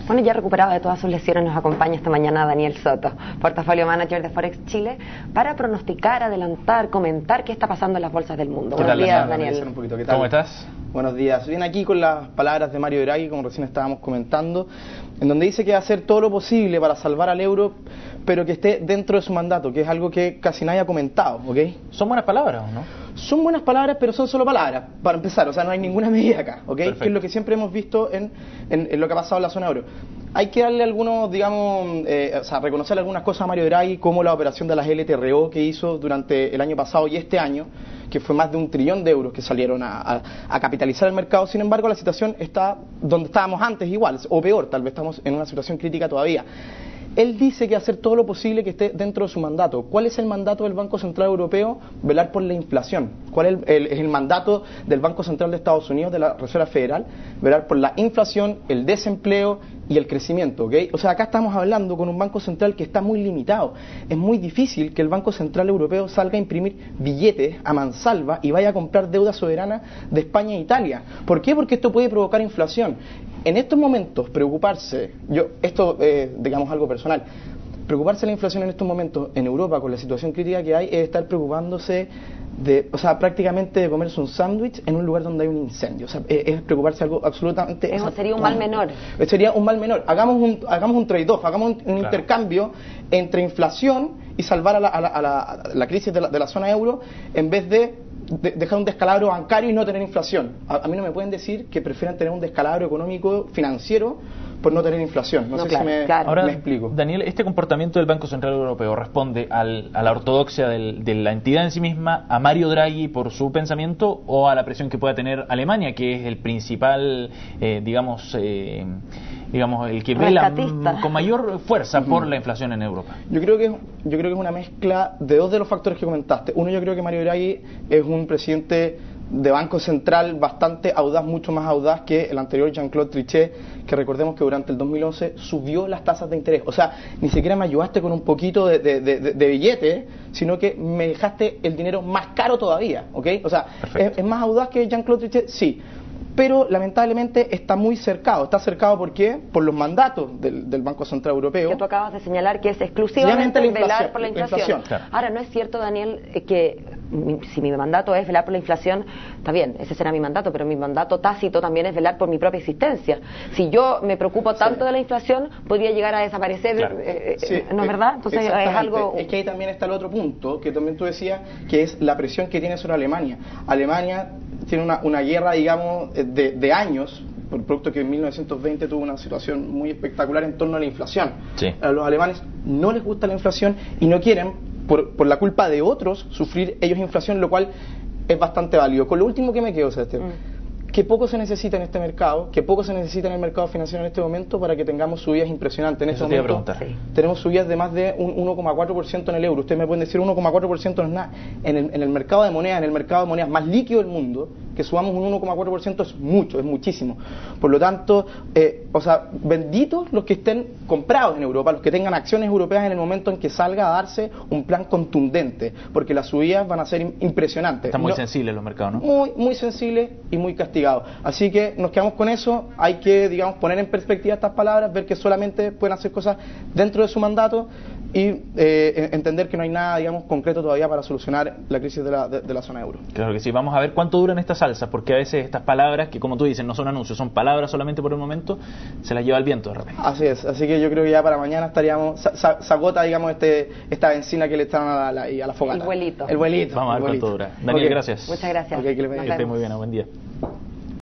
Bueno, ya recuperado de todas sus lesiones, nos acompaña esta mañana Daniel Soto, portafolio manager de Forex Chile, para pronosticar, adelantar, comentar qué está pasando en las bolsas del mundo. Buenos días, Daniel. ¿Qué tal? ¿Cómo estás? Buenos días. Bien, aquí con las palabras de Mario Draghi, como recién estábamos comentando, en donde dice que va a hacer todo lo posible para salvar al euro, pero que esté dentro de su mandato, que es algo que casi nadie ha comentado, ¿ok? ¿Son buenas palabras o no? Son buenas palabras, pero son solo palabras, para empezar, o sea, no hay ninguna medida acá, ¿ok? Perfecto. Que es lo que siempre hemos visto en lo que ha pasado en la zona euro. Hay que darle algunos, digamos, o sea, reconocer algunas cosas a Mario Draghi, como la operación de las LTRO que hizo durante el año pasado y este año, que fue más de 1 trillón de euros que salieron a capitalizar el mercado. Sin embargo, la situación está donde estábamos antes igual, o peor, tal vez estamos en una situación crítica todavía. Él dice que hacer todo lo posible que esté dentro de su mandato. ¿Cuál es el mandato del Banco Central Europeo? Velar por la inflación. ¿Cuál es el mandato del Banco Central de Estados Unidos, de la Reserva Federal? Velar por la inflación, el desempleo y el crecimiento, ¿ok? O sea, acá estamos hablando con un Banco Central que está muy limitado. Es muy difícil que el Banco Central Europeo salga a imprimir billetes a mansalva y vaya a comprar deuda soberana de España e Italia. ¿Por qué? Porque esto puede provocar inflación. En estos momentos, preocuparse, digamos algo personal, preocuparse de la inflación en estos momentos en Europa con la situación crítica que hay es estar preocupándose o sea, prácticamente de comerse un sándwich en un lugar donde hay un incendio. O sea, es preocuparse algo absolutamente... Sería un mal menor. Sería un mal menor. Hagamos un trade-off, hagamos un intercambio entre inflación y salvar a la crisis de la zona euro, en vez de dejar un descalabro bancario y no tener inflación. A mí no me pueden decir que prefieren tener un descalabro económico financiero por no tener inflación. No sé si me explico. Daniel, ¿este comportamiento del Banco Central Europeo responde a la ortodoxia de la entidad en sí misma, a Mario Draghi por su pensamiento, o a la presión que pueda tener Alemania, que es el principal, digamos, el que vela con mayor fuerza por la inflación en Europa? Yo creo que es una mezcla de dos de los factores que comentaste. Uno, yo creo que Mario Draghi es un presidente de Banco Central bastante audaz, mucho más audaz que el anterior Jean-Claude Trichet, que recordemos que durante el 2011 subió las tasas de interés. O sea, ni siquiera me ayudaste con un poquito de billete, sino que me dejaste el dinero más caro todavía, ¿ok? O sea, ¿es más audaz que Jean-Claude Trichet? Sí. Pero lamentablemente está muy cercado. Está cercado ¿por qué? Por los mandatos del Banco Central Europeo. Que tú acabas de señalar que es exclusivamente velar por la inflación. Claro. Ahora, ¿no es cierto, Daniel, que si mi mandato es velar por la inflación, está bien, ese será mi mandato, pero mi mandato tácito también es velar por mi propia existencia? Si yo me preocupo tanto de la inflación, podría llegar a desaparecer, ¿no es verdad? Entonces es algo... Es que ahí también está el otro punto, que también tú decías, que es la presión que tiene sobre Alemania. Alemania tiene una guerra, digamos, de años, por producto que en 1920 tuvo una situación muy espectacular en torno a la inflación. Sí. A los alemanes no les gusta la inflación y no quieren, por la culpa de otros, sufrir ellos inflación, lo cual es bastante válido. Con lo último que me quedo, Sebastián, que poco se necesita en este mercado, que poco se necesita en el mercado financiero en este momento para que tengamos subidas impresionantes. En este momento tenemos subidas de más de un 1,4% en el euro. Ustedes me pueden decir 1,4% no es nada. En el mercado de monedas, en el mercado de monedas más líquido del mundo, que subamos un 1,4% es mucho, es muchísimo. Por lo tanto, o sea, benditos los que estén comprados en Europa, los que tengan acciones europeas en el momento en que salga a darse un plan contundente, porque las subidas van a ser impresionantes. Están muy sensibles los mercados, ¿no? Muy sensibles y muy castigados. Así que nos quedamos con eso. Hay que, digamos, poner en perspectiva estas palabras, ver que solamente pueden hacer cosas dentro de su mandato y entender que no hay nada, digamos, concreto todavía para solucionar la crisis de la zona euro. Claro que sí. Vamos a ver cuánto duran estas salsas, porque a veces estas palabras, que como tú dices, no son anuncios, son palabras solamente por el momento, se las lleva el viento de repente. Así es. Así que yo creo que ya para mañana estaríamos, se agota, digamos, esta benzina que le están a la fogata. El vuelito. El vuelito. Vamos a ver cuánto dura. Daniel, gracias. Muchas gracias. Que esté muy bien, buen día.